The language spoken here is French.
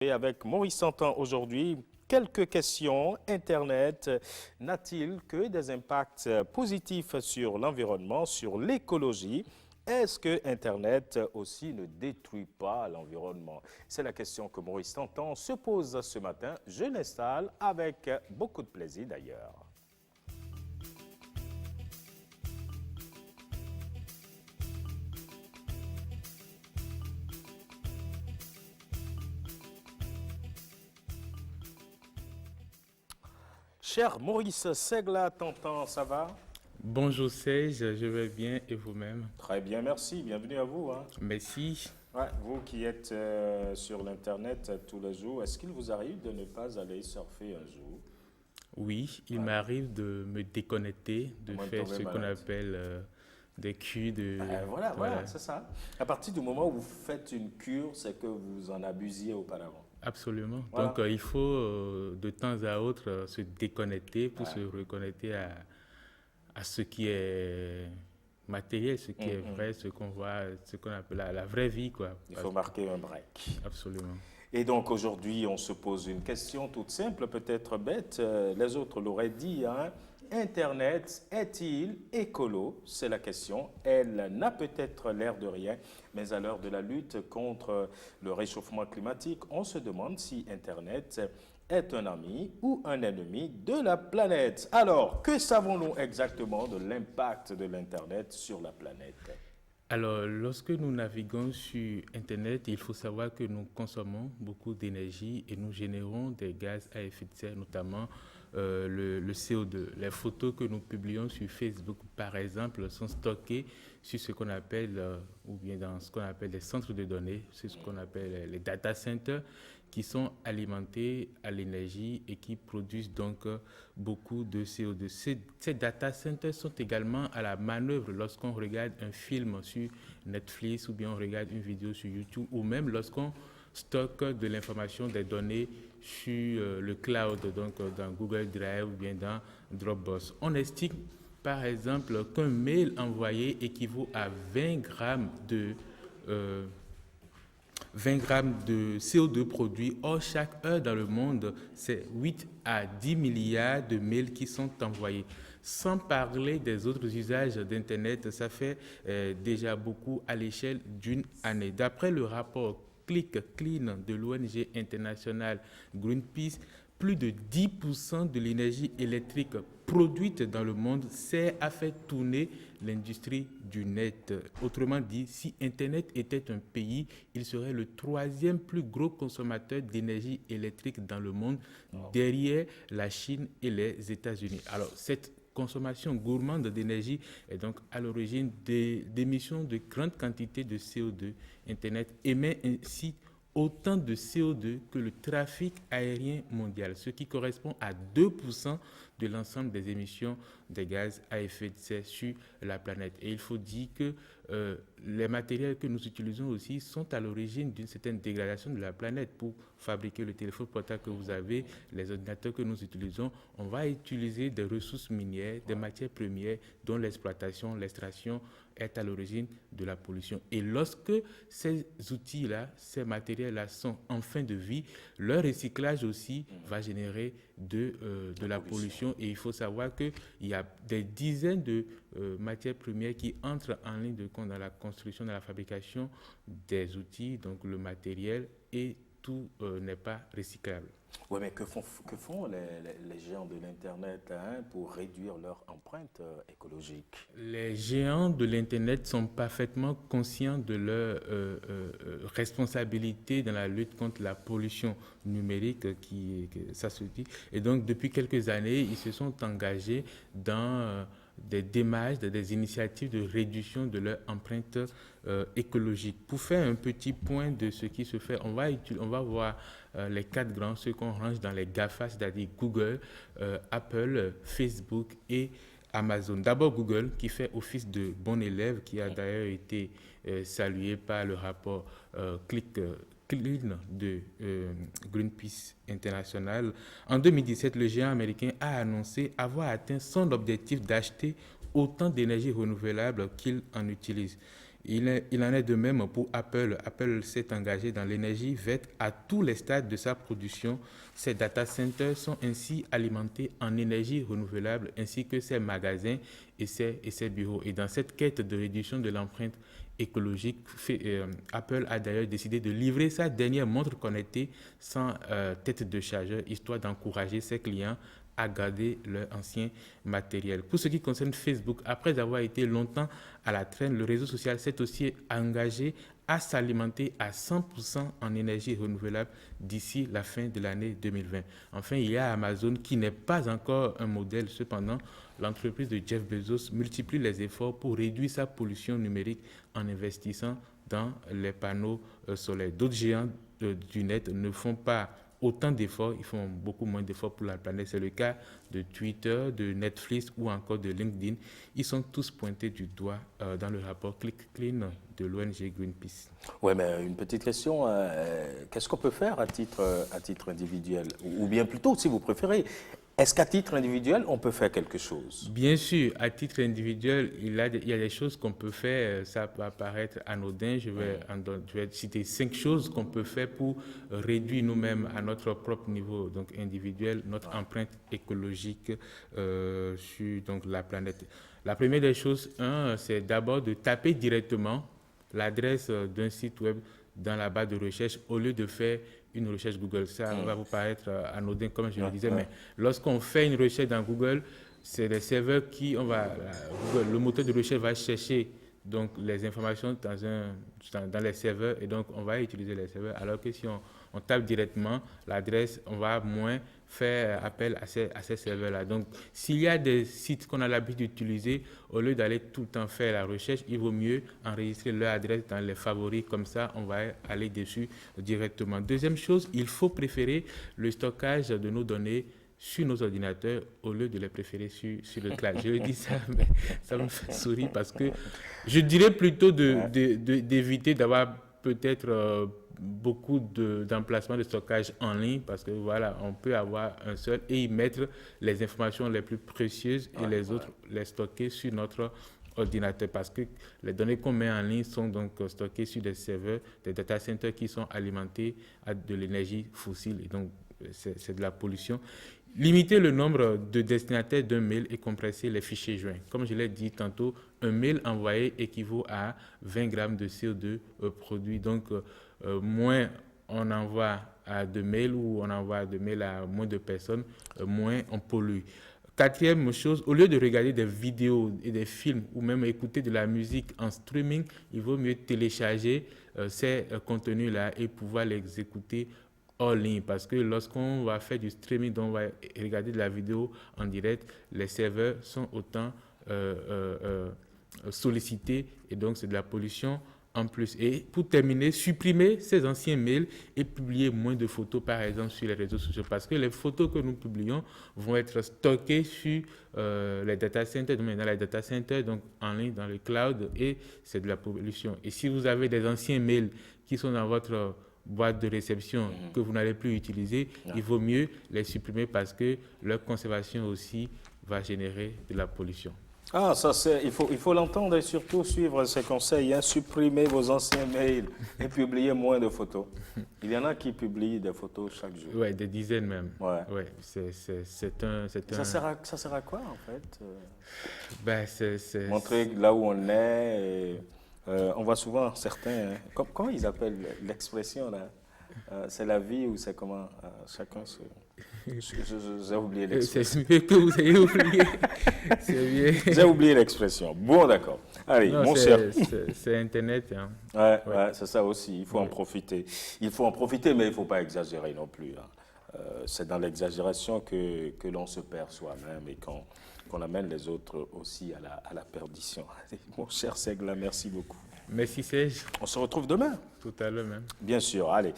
Et avec Maurice Santan aujourd'hui, quelques questions. Internet n'a-t-il que des impacts positifs sur l'environnement, sur l'écologie? Est-ce que Internet aussi ne détruit pas l'environnement? C'est la question que Maurice Santan se pose ce matin. Je l'installe avec beaucoup de plaisir d'ailleurs. Cher Maurice Segla, Tantan, ça va? Bonjour Serge, je vais bien et vous-même? Très bien, merci. Bienvenue à vous, hein. Merci. Ouais, vous qui êtes sur l'Internet tous les jours, est-ce qu'il vous arrive de ne pas aller surfer un jour? Oui, il Ouais, m'arrive de me déconnecter, à de moins de faire tomber ce qu'on malade. appelle des culs Voilà, voilà, Voilà, c'est ça. À partir du moment où vous faites une cure, c'est que vous en abusiez auparavant. absolument. Donc Voilà. il faut de temps à autre se déconnecter pour se Ouais. reconnecter à ce qui est matériel, ce qui est Mhm. vrai, ce qu'on voit, ce qu'on appelle la vraie vie, quoi. Il faut marquer un break. Absolument. Et donc aujourd'hui, on se pose une question toute simple, peut-être bête, les autres l'auraient dit, hein. Internet est-il écolo? C'est la question. Elle n'a peut-être l'air de rien, mais à l'heure de la lutte contre le réchauffement climatique, on se demande si Internet est un ami ou un ennemi de la planète. Alors, que savons-nous exactement de l'impact de l'Internet sur la planète? Alors, lorsque nous naviguons sur Internet, il faut savoir que nous consommons beaucoup d'énergie et nous générons des gaz à effet de serre, notamment le CO2. Les photos que nous publions sur Facebook, par exemple, sont stockées sur ce qu'on appelle, ou bien dans ce qu'on appelle les centres de données, c'est ce qu'on appelle les data centers, qui sont alimentés à l'énergie et qui produisent donc beaucoup de CO2. Ces data centers sont également à la manœuvre lorsqu'on regarde un film sur Netflix ou bien on regarde une vidéo sur YouTube ou même lorsqu'on stocke de l'information, des données sur le cloud, donc dans Google Drive ou bien dans Dropbox. On estime par exemple qu'un mail envoyé équivaut à euh, 20 grammes de CO2 produits. Or, chaque heure dans le monde, c'est 8 à 10 milliards de mails qui sont envoyés. Sans parler des autres usages d'Internet, ça fait déjà beaucoup à l'échelle d'une année. D'après le rapport Click Clean de l'ONG internationale Greenpeace, plus de 10% de l'énergie électrique produite dans le monde sert à faire tourner l'industrie du net. Autrement dit, si Internet était un pays, il serait le troisième plus gros consommateur d'énergie électrique dans le monde, Wow. derrière la Chine et les États-Unis. Alors, cette consommation gourmande d'énergie est donc à l'origine d'émissions de grandes quantités de CO2. Internet émet ainsi autant de CO2 que le trafic aérien mondial, ce qui correspond à 2% de l'ensemble des émissions de gaz à effet de serre sur la planète. Et il faut dire que les matériels que nous utilisons aussi sont à l'origine d'une certaine dégradation de la planète. Pour fabriquer le téléphone portable que vous avez, les ordinateurs que nous utilisons, on va utiliser des ressources minières, des matières premières dont l'exploitation, l'extraction est à l'origine de la pollution. Et lorsque ces outils-là, ces matériels-là sont en fin de vie, leur recyclage aussi va générer de la pollution. Et il faut savoir qu'il y a des dizaines de matières premières qui entrent en ligne de compte dans la construction, dans la fabrication des outils, donc le matériel, et tout n'est pas recyclable. Oui, mais que font les géants de l'Internet, hein, pour réduire leur empreinte écologique? Les géants de l'Internet sont parfaitement conscients de leur responsabilité dans la lutte contre la pollution numérique que ça se dit. Et donc, depuis quelques années, ils se sont engagés dans des démarches, des initiatives de réduction de leur empreinte écologique. Pour faire un petit point de ce qui se fait, on va voir les quatre grands, ceux qu'on range dans les GAFA, c'est-à-dire Google, Apple, Facebook et Amazon. D'abord Google, qui fait office de bon élève, qui a d'ailleurs été salué par le rapport Clean de Greenpeace International. En 2017, le géant américain a annoncé avoir atteint son objectif d'acheter autant d'énergie renouvelable qu'il en utilise. Il en est de même pour Apple. Apple s'est engagé dans l'énergie verte à tous les stades de sa production. Ses data centers sont ainsi alimentés en énergie renouvelable, ainsi que ses magasins et ses bureaux. Et dans cette quête de réduction de l'empreinte écologique, Apple a d'ailleurs décidé de livrer sa dernière montre connectée sans tête de chargeur, histoire d'encourager ses clients à garder leur ancien matériel. Pour ce qui concerne Facebook, après avoir été longtemps à la traîne, le réseau social s'est aussi engagé à s'alimenter à 100% en énergie renouvelable d'ici la fin de l'année 2020. Enfin, il y a Amazon qui n'est pas encore un modèle. Cependant, l'entreprise de Jeff Bezos multiplie les efforts pour réduire sa pollution numérique en investissant dans les panneaux solaires. D'autres géants du net ne font pas autant d'efforts, ils font beaucoup moins d'efforts pour la planète. C'est le cas de Twitter, de Netflix ou encore de LinkedIn. Ils sont tous pointés du doigt dans le rapport Click Clean de l'ONG Greenpeace. Oui, mais une petite question, qu'est-ce qu'on peut faire à titre individuel? Ou bien plutôt, si vous préférez, est-ce qu'à titre individuel, on peut faire quelque chose? Bien sûr, à titre individuel, il y a des choses qu'on peut faire. Ça peut paraître anodin. Je vais citer 5 choses qu'on peut faire pour réduire nous-mêmes à notre propre niveau, donc individuel, notre empreinte écologique sur donc, la planète. La première des choses, c'est d'abord de taper directement l'adresse d'un site web dans la barre de recherche au lieu de faire une recherche Google. Ça va vous paraître anodin, comme je le disais, mais lorsqu'on fait une recherche dans Google, c'est les serveurs Google, le moteur de recherche va chercher donc, les informations dans les serveurs et donc on va utiliser les serveurs, alors que si on tape directement l'adresse, on va moins faire appel à ces serveurs-là. Donc, s'il y a des sites qu'on a l'habitude d'utiliser, au lieu d'aller tout le temps faire la recherche, il vaut mieux enregistrer leur adresse dans les favoris. Comme ça, on va aller dessus directement. Deuxième chose, il faut préférer le stockage de nos données sur nos ordinateurs au lieu de les préférer sur le cloud. Je dis ça, mais ça me fait sourire parce que je dirais plutôt d'éviter d'avoir peut-être beaucoup d'emplacements de stockage en ligne parce que voilà, on peut avoir un seul et y mettre les informations les plus précieuses et les autres les stocker sur notre ordinateur parce que les données qu'on met en ligne sont donc stockées sur des serveurs, des data centers qui sont alimentés à de l'énergie fossile et donc c'est de la pollution. Limiter le nombre de destinataires d'un mail et compresser les fichiers joints. Comme je l'ai dit tantôt, un mail envoyé équivaut à 20 grammes de CO2 produit. Donc, moins on envoie de mails ou on envoie de mails à moins de personnes, moins on pollue. Quatrième chose, au lieu de regarder des vidéos et des films ou même écouter de la musique en streaming, il vaut mieux télécharger ces contenus-là et pouvoir les écouter hors ligne parce que lorsqu'on va faire du streaming, donc on va regarder de la vidéo en direct, les serveurs sont autant sollicités et donc c'est de la pollution en plus. Et pour terminer, supprimer ces anciens mails et publier moins de photos par exemple sur les réseaux sociaux parce que les photos que nous publions vont être stockées sur les data centers, donc dans les data centers, donc en ligne dans le cloud et c'est de la pollution. Et si vous avez des anciens mails qui sont dans votre boîte de réception que vous n'allez plus utiliser, il vaut mieux les supprimer parce que leur conservation aussi va générer de la pollution. Ah, ça c'est, il faut l'entendre et surtout suivre ces conseils, hein, supprimer vos anciens mails et publier moins de photos. Il y en a qui publient des photos chaque jour. Oui, des dizaines même. Ouais. C'est un... Ça sert à quoi en fait? Ben, Montrer là où on est. On voit souvent certains, comment ils appellent l'expression là? C'est la vie ou c'est comment? Chacun se... J'ai oublié l'expression. C'est mieux que vous ayez oublié. J'ai oublié l'expression. Bon, d'accord. Allez, non, mon cher. C'est Internet. Hein. Ouais, c'est ça aussi. Il faut en profiter. Il faut en profiter, mais il ne faut pas exagérer non plus. Hein. C'est dans l'exagération que l'on se perd soi-même et qu'on amène les autres aussi à la perdition. Allez, mon cher Segla, merci beaucoup. Merci Serge. On se retrouve demain. Tout à l'heure même. Bien sûr, allez.